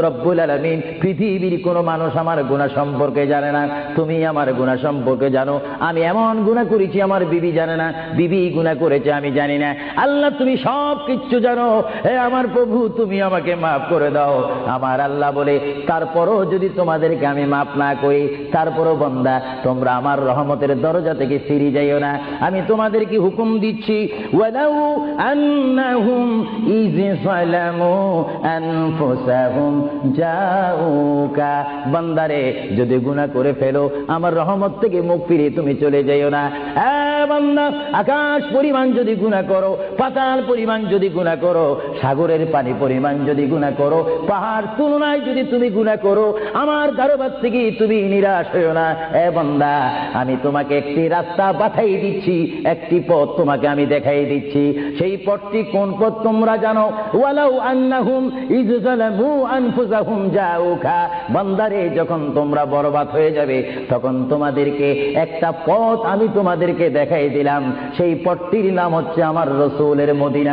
রব্বুল আলামিন, পৃথিবীর কোনো মানুষ আমার গুনাহ সম্পর্কে জানে না, তুমি আমার গুনাহ সম্পর্কে জানো। আমি এমন গুনাহ করেছি আমার বিবি জানে না, বিবি গুনাহ করেছে আমি জানি না। আল্লাহ তুমি সব কিচ্ছু জানো, হে আমার প্রভু তুমি আমাকে মাফ করে দাও। আমার আল্লাহ বলে, তারপরও যদি তোমাদেরকে আমি মাফ না করি, তারপরও বান্দা তোমরা আমার রহমতের দরজা থেকে ফিরে যাইও না। আমি তোমাদেরকে হুকুম দিচ্ছি, ওয়ালাউ আন্নাহুম ইয যালামু আনফুসাহুম জাউকা, বান্দারে যদি গুনাহ করে ফেলো আমার রহমত থেকে মুখ ফিরিয়ে তুমি চলে যাইও না। বান্দা, আকাশ পরিমাণ যদি গুনাহ করো, পাতাল পরিমাণ যদি গুনাহ করো, সাগরের পানি পরিমাণ যদি গুনাহ করো, পাহাড় তুলনায় যদি তুমি গুনাহ করো, আমার দরবার থেকে তুমি নিরাশ হইও না। বান্দা, আমি তোমাকে একটি রাস্তা পাঠাই দিচ্ছি, একটি পথ তোমাকে আমি দেখাই দিচ্ছি। সেই পথটি কোন পথ তোমরা জানো? ওয়ালাউ আন্নাহুম ইয যালামু আনফুসাহুম জাউকা, বান্দারে যখন তোমরা বরবাদ হয়ে যাবে তখন তোমাদেরকে একটা পথ আমি তোমাদেরকে দেখাই দিলাম, সেই পথটির নাম হচ্ছে আমার রাসূলের মদিনা।